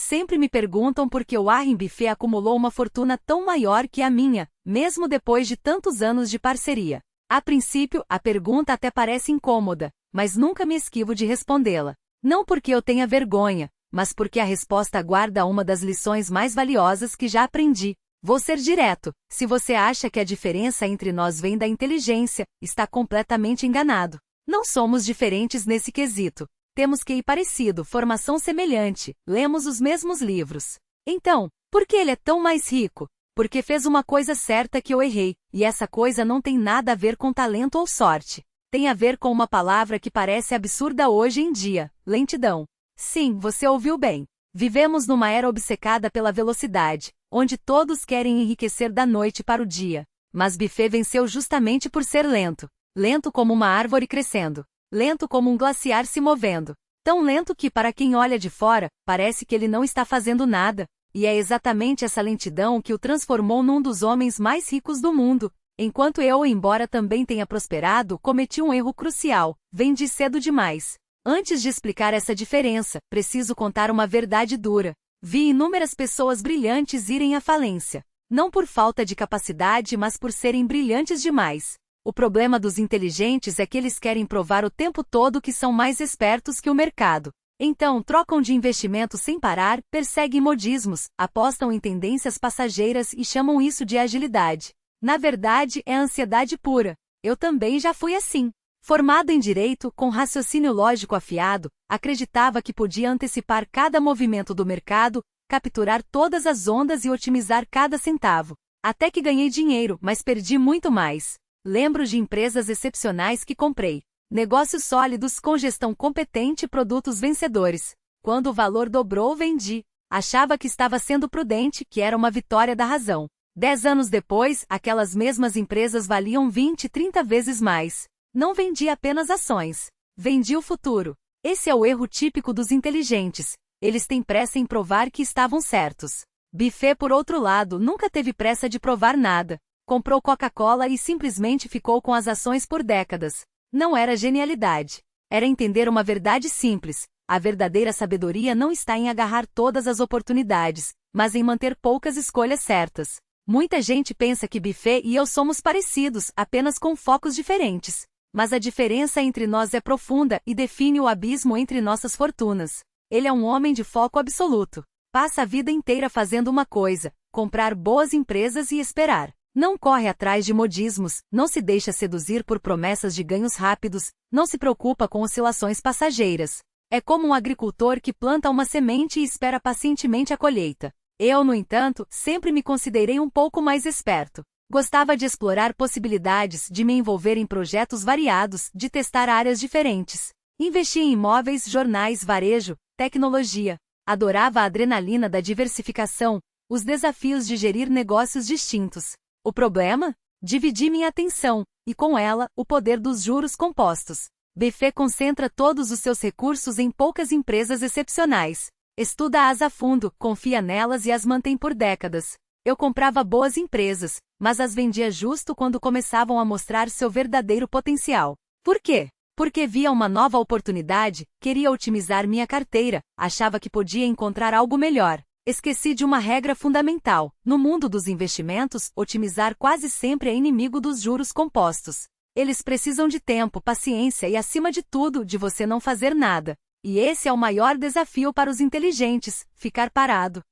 sempre me perguntam por que o Warren Buffett acumulou uma fortuna tão maior que a minha, mesmo depois de tantos anos de parceria. A princípio, a pergunta até parece incômoda, mas nunca me esquivo de respondê-la. Não porque eu tenha vergonha, mas porque a resposta guarda uma das lições mais valiosas que já aprendi. Vou ser direto: se você acha que a diferença entre nós vem da inteligência, está completamente enganado. Não somos diferentes nesse quesito. Temos QI parecido, formação semelhante, lemos os mesmos livros. Então, por que ele é tão mais rico? Porque fez uma coisa certa que eu errei, e essa coisa não tem nada a ver com talento ou sorte. Tem a ver com uma palavra que parece absurda hoje em dia: lentidão. Sim, você ouviu bem. Vivemos numa era obcecada pela velocidade, onde todos querem enriquecer da noite para o dia. Mas Buffett venceu justamente por ser lento. Lento como uma árvore crescendo. Lento como um glaciar se movendo. Tão lento que, para quem olha de fora, parece que ele não está fazendo nada. E é exatamente essa lentidão que o transformou num dos homens mais ricos do mundo. Enquanto eu, embora também tenha prosperado, cometi um erro crucial: vendi cedo demais. Antes de explicar essa diferença, preciso contar uma verdade dura. Vi inúmeras pessoas brilhantes irem à falência. Não por falta de capacidade, mas por serem brilhantes demais. O problema dos inteligentes é que eles querem provar o tempo todo que são mais espertos que o mercado. Então, trocam de investimento sem parar, perseguem modismos, apostam em tendências passageiras e chamam isso de agilidade. Na verdade, é ansiedade pura. Eu também já fui assim. Formado em direito, com raciocínio lógico afiado, acreditava que podia antecipar cada movimento do mercado, capturar todas as ondas e otimizar cada centavo. Até que ganhei dinheiro, mas perdi muito mais. Lembro de empresas excepcionais que comprei. Negócios sólidos com gestão competente e produtos vencedores. Quando o valor dobrou, vendi. Achava que estava sendo prudente, que era uma vitória da razão. 10 anos depois, aquelas mesmas empresas valiam 20, 30 vezes mais. Não vendi apenas ações. Vendi o futuro. Esse é o erro típico dos inteligentes. Eles têm pressa em provar que estavam certos. Buffett, por outro lado, nunca teve pressa de provar nada. Comprou Coca-Cola e simplesmente ficou com as ações por décadas. Não era genialidade. Era entender uma verdade simples: a verdadeira sabedoria não está em agarrar todas as oportunidades, mas em manter poucas escolhas certas. Muita gente pensa que Buffett e eu somos parecidos, apenas com focos diferentes. Mas a diferença entre nós é profunda e define o abismo entre nossas fortunas. Ele é um homem de foco absoluto. Passa a vida inteira fazendo uma coisa: comprar boas empresas e esperar. Não corre atrás de modismos, não se deixa seduzir por promessas de ganhos rápidos, não se preocupa com oscilações passageiras. É como um agricultor que planta uma semente e espera pacientemente a colheita. Eu, no entanto, sempre me considerei um pouco mais esperto. Gostava de explorar possibilidades, de me envolver em projetos variados, de testar áreas diferentes. Investi em imóveis, jornais, varejo, tecnologia. Adorava a adrenalina da diversificação, os desafios de gerir negócios distintos. O problema? Dividi minha atenção, e com ela, o poder dos juros compostos. Buffett concentra todos os seus recursos em poucas empresas excepcionais. Estuda-as a fundo, confia nelas e as mantém por décadas. Eu comprava boas empresas, mas as vendia justo quando começavam a mostrar seu verdadeiro potencial. Por quê? Porque via uma nova oportunidade, queria otimizar minha carteira, achava que podia encontrar algo melhor. Esqueci de uma regra fundamental: no mundo dos investimentos, otimizar quase sempre é inimigo dos juros compostos. Eles precisam de tempo, paciência e, acima de tudo, de você não fazer nada. E esse é o maior desafio para os inteligentes: ficar parado.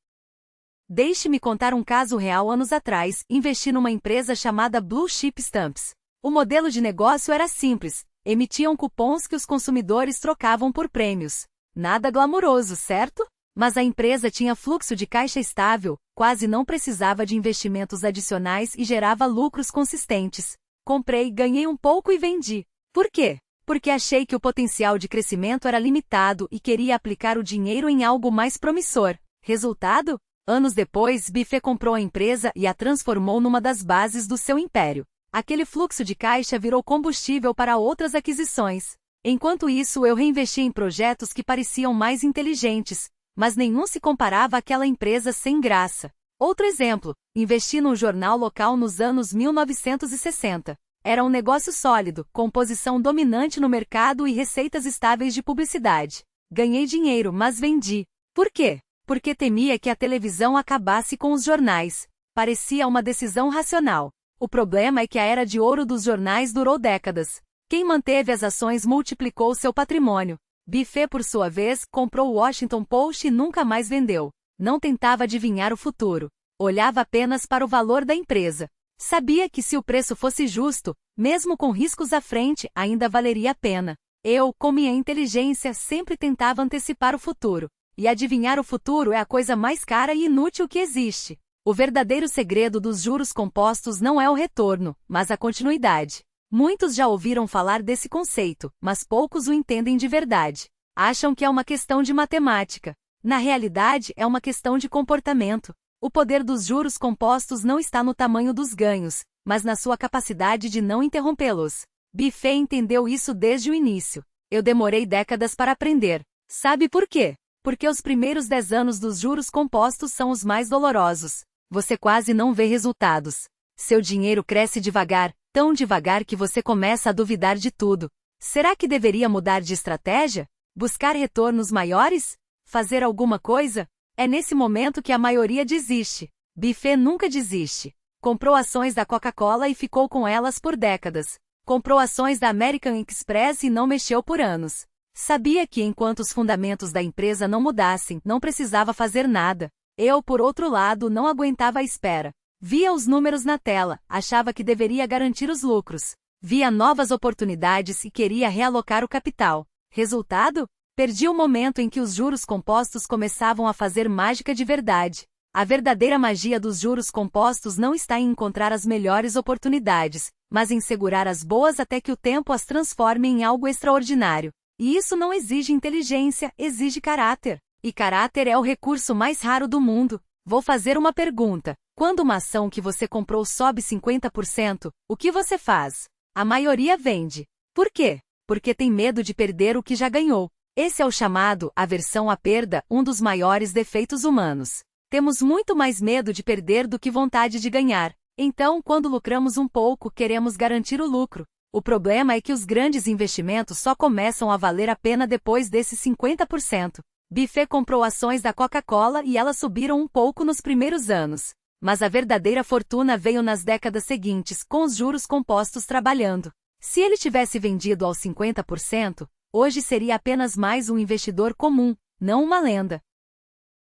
Deixe-me contar um caso real. Anos atrás, investi numa empresa chamada Blue Chip Stamps. O modelo de negócio era simples: emitiam cupons que os consumidores trocavam por prêmios. Nada glamouroso, certo? Mas a empresa tinha fluxo de caixa estável, quase não precisava de investimentos adicionais e gerava lucros consistentes. Comprei, ganhei um pouco e vendi. Por quê? Porque achei que o potencial de crescimento era limitado e queria aplicar o dinheiro em algo mais promissor. Resultado? Anos depois, Buffett comprou a empresa e a transformou numa das bases do seu império. Aquele fluxo de caixa virou combustível para outras aquisições. Enquanto isso, eu reinvesti em projetos que pareciam mais inteligentes, mas nenhum se comparava àquela empresa sem graça. Outro exemplo: investi num jornal local nos anos 1960. Era um negócio sólido, com posição dominante no mercado e receitas estáveis de publicidade. Ganhei dinheiro, mas vendi. Por quê? Porque temia que a televisão acabasse com os jornais. Parecia uma decisão racional. O problema é que a era de ouro dos jornais durou décadas. Quem manteve as ações multiplicou seu patrimônio. Buffett, por sua vez, comprou o Washington Post e nunca mais vendeu. Não tentava adivinhar o futuro. Olhava apenas para o valor da empresa. Sabia que se o preço fosse justo, mesmo com riscos à frente, ainda valeria a pena. Eu, com minha inteligência, sempre tentava antecipar o futuro. E adivinhar o futuro é a coisa mais cara e inútil que existe. O verdadeiro segredo dos juros compostos não é o retorno, mas a continuidade. Muitos já ouviram falar desse conceito, mas poucos o entendem de verdade. Acham que é uma questão de matemática. Na realidade, é uma questão de comportamento. O poder dos juros compostos não está no tamanho dos ganhos, mas na sua capacidade de não interrompê-los. Buffett entendeu isso desde o início. Eu demorei décadas para aprender. Sabe por quê? Porque os primeiros 10 anos dos juros compostos são os mais dolorosos. Você quase não vê resultados. Seu dinheiro cresce devagar, tão devagar que você começa a duvidar de tudo. Será que deveria mudar de estratégia? Buscar retornos maiores? Fazer alguma coisa? É nesse momento que a maioria desiste. Buffett nunca desiste. Comprou ações da Coca-Cola e ficou com elas por décadas. Comprou ações da American Express e não mexeu por anos. Sabia que enquanto os fundamentos da empresa não mudassem, não precisava fazer nada. Eu, por outro lado, não aguentava a espera. Via os números na tela, achava que deveria garantir os lucros. Via novas oportunidades e queria realocar o capital. Resultado? Perdi o momento em que os juros compostos começavam a fazer mágica de verdade. A verdadeira magia dos juros compostos não está em encontrar as melhores oportunidades, mas em segurar as boas até que o tempo as transforme em algo extraordinário. E isso não exige inteligência, exige caráter. E caráter é o recurso mais raro do mundo. Vou fazer uma pergunta. Quando uma ação que você comprou sobe 50%, o que você faz? A maioria vende. Por quê? Porque tem medo de perder o que já ganhou. Esse é o chamado aversão à perda, um dos maiores defeitos humanos. Temos muito mais medo de perder do que vontade de ganhar. Então, quando lucramos um pouco, queremos garantir o lucro. O problema é que os grandes investimentos só começam a valer a pena depois desses 50%. Buffett comprou ações da Coca-Cola e elas subiram um pouco nos primeiros anos. Mas a verdadeira fortuna veio nas décadas seguintes, com os juros compostos trabalhando. Se ele tivesse vendido aos 50%, hoje seria apenas mais um investidor comum, não uma lenda.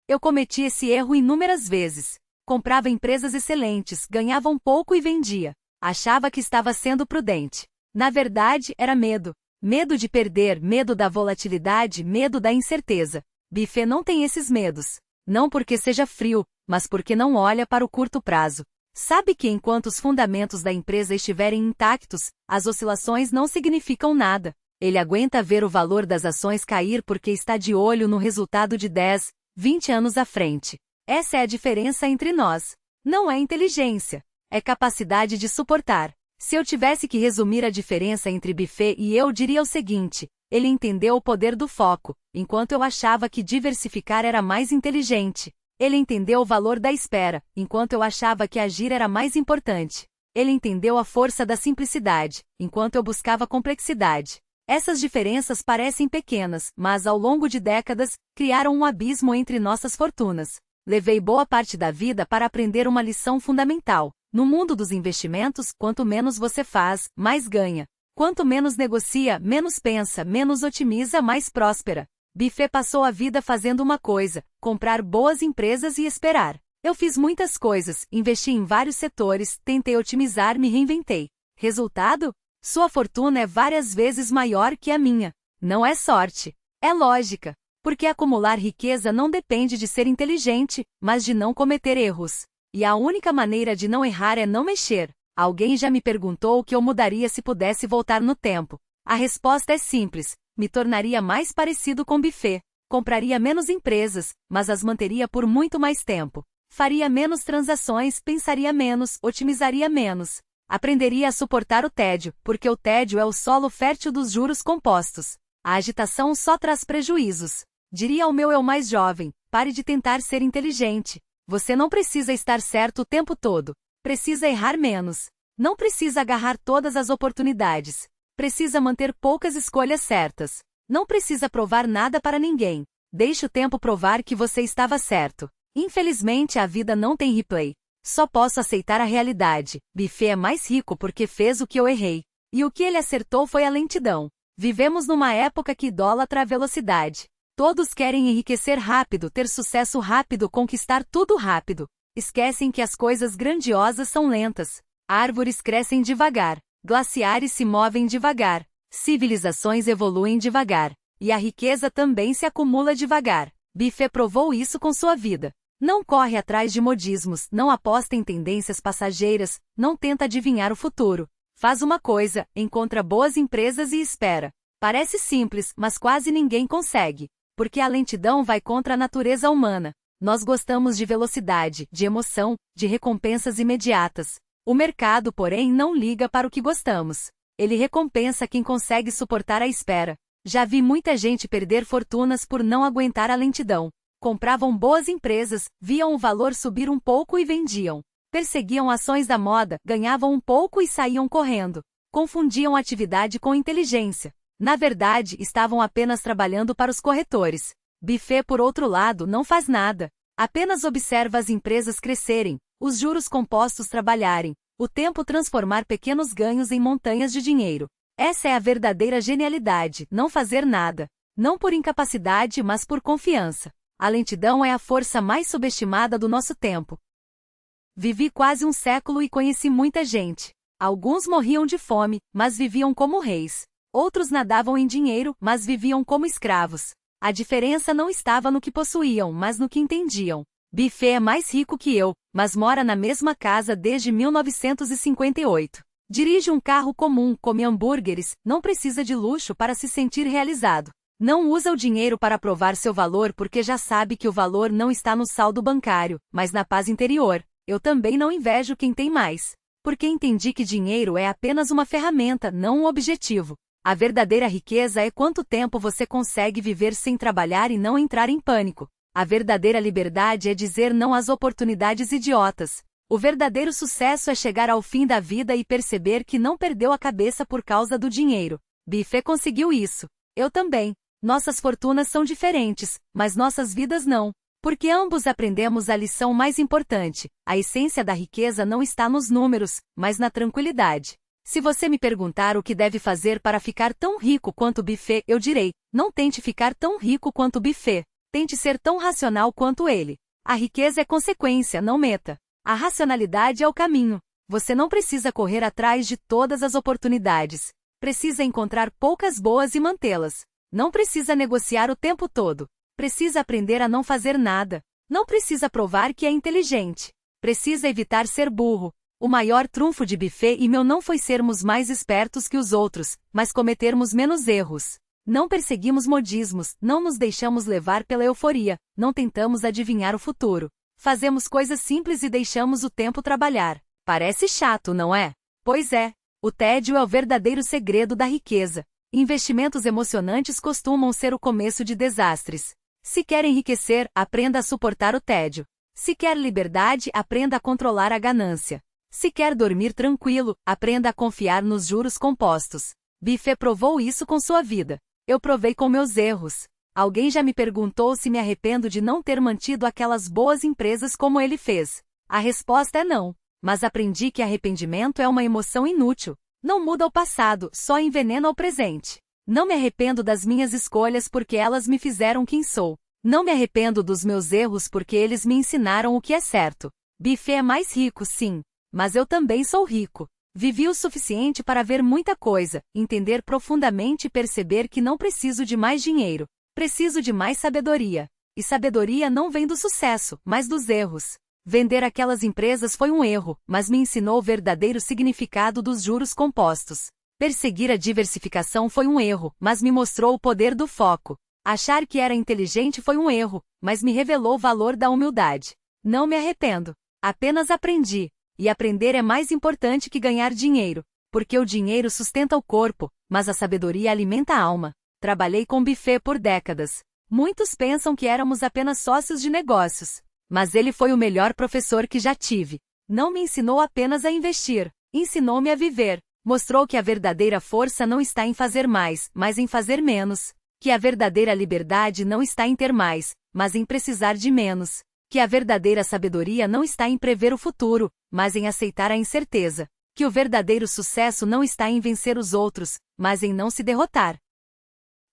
Eu cometi esse erro inúmeras vezes. Comprava empresas excelentes, ganhava um pouco e vendia. Achava que estava sendo prudente. Na verdade, era medo. Medo de perder, medo da volatilidade, medo da incerteza. Buffett não tem esses medos. Não porque seja frio, mas porque não olha para o curto prazo. Sabe que enquanto os fundamentos da empresa estiverem intactos, as oscilações não significam nada. Ele aguenta ver o valor das ações cair porque está de olho no resultado de 10, 20 anos à frente. Essa é a diferença entre nós. Não é inteligência. É capacidade de suportar. Se eu tivesse que resumir a diferença entre Buffett e eu, diria o seguinte: ele entendeu o poder do foco, enquanto eu achava que diversificar era mais inteligente. Ele entendeu o valor da espera, enquanto eu achava que agir era mais importante. Ele entendeu a força da simplicidade, enquanto eu buscava complexidade. Essas diferenças parecem pequenas, mas ao longo de décadas, criaram um abismo entre nossas fortunas. Levei boa parte da vida para aprender uma lição fundamental. No mundo dos investimentos, quanto menos você faz, mais ganha. Quanto menos negocia, menos pensa, menos otimiza, mais próspera. Buffett passou a vida fazendo uma coisa: comprar boas empresas e esperar. Eu fiz muitas coisas, investi em vários setores, tentei otimizar, me reinventei. Resultado? Sua fortuna é várias vezes maior que a minha. Não é sorte. É lógica. Porque acumular riqueza não depende de ser inteligente, mas de não cometer erros. E a única maneira de não errar é não mexer. Alguém já me perguntou o que eu mudaria se pudesse voltar no tempo. A resposta é simples: me tornaria mais parecido com Buffett. Compraria menos empresas, mas as manteria por muito mais tempo. Faria menos transações, pensaria menos, otimizaria menos. Aprenderia a suportar o tédio, porque o tédio é o solo fértil dos juros compostos. A agitação só traz prejuízos. Diria ao meu eu mais jovem: pare de tentar ser inteligente. Você não precisa estar certo o tempo todo. Precisa errar menos. Não precisa agarrar todas as oportunidades. Precisa manter poucas escolhas certas. Não precisa provar nada para ninguém. Deixe o tempo provar que você estava certo. Infelizmente a vida não tem replay. Só posso aceitar a realidade. Buffett é mais rico porque fez o que eu errei. E o que ele acertou foi a lentidão. Vivemos numa época que idolatra a velocidade. Todos querem enriquecer rápido, ter sucesso rápido, conquistar tudo rápido. Esquecem que as coisas grandiosas são lentas. Árvores crescem devagar. Glaciares se movem devagar. Civilizações evoluem devagar. E a riqueza também se acumula devagar. Buffett provou isso com sua vida. Não corre atrás de modismos, não aposta em tendências passageiras, não tenta adivinhar o futuro. Faz uma coisa, encontra boas empresas e espera. Parece simples, mas quase ninguém consegue. Porque a lentidão vai contra a natureza humana. Nós gostamos de velocidade, de emoção, de recompensas imediatas. O mercado, porém, não liga para o que gostamos. Ele recompensa quem consegue suportar a espera. Já vi muita gente perder fortunas por não aguentar a lentidão. Compravam boas empresas, viam o valor subir um pouco e vendiam. Perseguiam ações da moda, ganhavam um pouco e saíam correndo. Confundiam atividade com inteligência. Na verdade, estavam apenas trabalhando para os corretores. Buffett, por outro lado, não faz nada. Apenas observa as empresas crescerem, os juros compostos trabalharem, o tempo transformar pequenos ganhos em montanhas de dinheiro. Essa é a verdadeira genialidade, não fazer nada. Não por incapacidade, mas por confiança. A lentidão é a força mais subestimada do nosso tempo. Vivi quase um século e conheci muita gente. Alguns morriam de fome, mas viviam como reis. Outros nadavam em dinheiro, mas viviam como escravos. A diferença não estava no que possuíam, mas no que entendiam. Buffett é mais rico que eu, mas mora na mesma casa desde 1958. Dirige um carro comum, come hambúrgueres, não precisa de luxo para se sentir realizado. Não usa o dinheiro para provar seu valor porque já sabe que o valor não está no saldo bancário, mas na paz interior. Eu também não invejo quem tem mais. Porque entendi que dinheiro é apenas uma ferramenta, não um objetivo. A verdadeira riqueza é quanto tempo você consegue viver sem trabalhar e não entrar em pânico. A verdadeira liberdade é dizer não às oportunidades idiotas. O verdadeiro sucesso é chegar ao fim da vida e perceber que não perdeu a cabeça por causa do dinheiro. Buffett conseguiu isso. Eu também. Nossas fortunas são diferentes, mas nossas vidas não. Porque ambos aprendemos a lição mais importante. A essência da riqueza não está nos números, mas na tranquilidade. Se você me perguntar o que deve fazer para ficar tão rico quanto Buffett, eu direi, não tente ficar tão rico quanto Buffett. Tente ser tão racional quanto ele. A riqueza é consequência, não meta. A racionalidade é o caminho. Você não precisa correr atrás de todas as oportunidades. Precisa encontrar poucas boas e mantê-las. Não precisa negociar o tempo todo. Precisa aprender a não fazer nada. Não precisa provar que é inteligente. Precisa evitar ser burro. O maior trunfo de Buffett e meu não foi sermos mais espertos que os outros, mas cometermos menos erros. Não perseguimos modismos, não nos deixamos levar pela euforia, não tentamos adivinhar o futuro. Fazemos coisas simples e deixamos o tempo trabalhar. Parece chato, não é? Pois é. O tédio é o verdadeiro segredo da riqueza. Investimentos emocionantes costumam ser o começo de desastres. Se quer enriquecer, aprenda a suportar o tédio. Se quer liberdade, aprenda a controlar a ganância. Se quer dormir tranquilo, aprenda a confiar nos juros compostos. Buffett provou isso com sua vida. Eu provei com meus erros. Alguém já me perguntou se me arrependo de não ter mantido aquelas boas empresas como ele fez. A resposta é não. Mas aprendi que arrependimento é uma emoção inútil. Não muda o passado, só envenena o presente. Não me arrependo das minhas escolhas porque elas me fizeram quem sou. Não me arrependo dos meus erros porque eles me ensinaram o que é certo. Buffett é mais rico, sim. Mas eu também sou rico. Vivi o suficiente para ver muita coisa, entender profundamente e perceber que não preciso de mais dinheiro. Preciso de mais sabedoria. E sabedoria não vem do sucesso, mas dos erros. Vender aquelas empresas foi um erro, mas me ensinou o verdadeiro significado dos juros compostos. Perseguir a diversificação foi um erro, mas me mostrou o poder do foco. Achar que era inteligente foi um erro, mas me revelou o valor da humildade. Não me arrependo. Apenas aprendi. E aprender é mais importante que ganhar dinheiro, porque o dinheiro sustenta o corpo, mas a sabedoria alimenta a alma. Trabalhei com Buffett por décadas. Muitos pensam que éramos apenas sócios de negócios. Mas ele foi o melhor professor que já tive. Não me ensinou apenas a investir, ensinou-me a viver. Mostrou que a verdadeira força não está em fazer mais, mas em fazer menos. Que a verdadeira liberdade não está em ter mais, mas em precisar de menos. Que a verdadeira sabedoria não está em prever o futuro, mas em aceitar a incerteza. Que o verdadeiro sucesso não está em vencer os outros, mas em não se derrotar.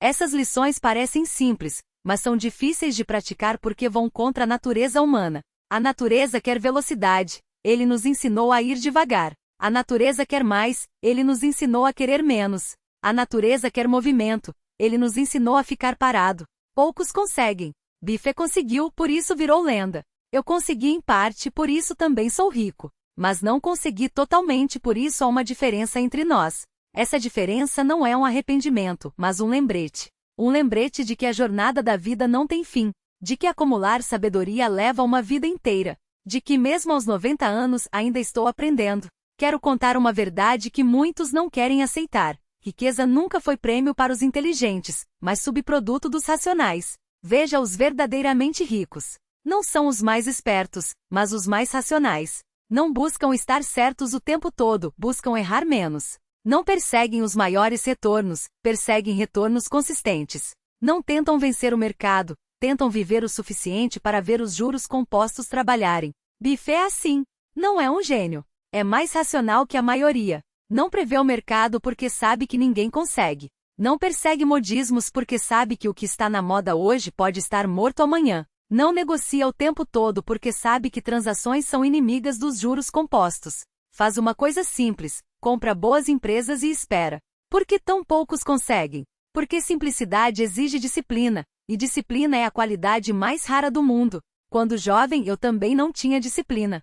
Essas lições parecem simples, mas são difíceis de praticar porque vão contra a natureza humana. A natureza quer velocidade, ele nos ensinou a ir devagar. A natureza quer mais, ele nos ensinou a querer menos. A natureza quer movimento, ele nos ensinou a ficar parado. Poucos conseguem. Buffett conseguiu, por isso virou lenda. Eu consegui em parte, por isso também sou rico. Mas não consegui totalmente, por isso há uma diferença entre nós. Essa diferença não é um arrependimento, mas um lembrete. Um lembrete de que a jornada da vida não tem fim, de que acumular sabedoria leva uma vida inteira, de que mesmo aos 90 anos ainda estou aprendendo. Quero contar uma verdade que muitos não querem aceitar. Riqueza nunca foi prêmio para os inteligentes, mas subproduto dos racionais. Veja os verdadeiramente ricos. Não são os mais espertos, mas os mais racionais. Não buscam estar certos o tempo todo, buscam errar menos. Não perseguem os maiores retornos, perseguem retornos consistentes. Não tentam vencer o mercado, tentam viver o suficiente para ver os juros compostos trabalharem. Buffett é assim. Não é um gênio. É mais racional que a maioria. Não prevê o mercado porque sabe que ninguém consegue. Não persegue modismos porque sabe que o que está na moda hoje pode estar morto amanhã. Não negocia o tempo todo porque sabe que transações são inimigas dos juros compostos. Faz uma coisa simples, compra boas empresas e espera. Por que tão poucos conseguem? Porque simplicidade exige disciplina, e disciplina é a qualidade mais rara do mundo. Quando jovem eu também não tinha disciplina.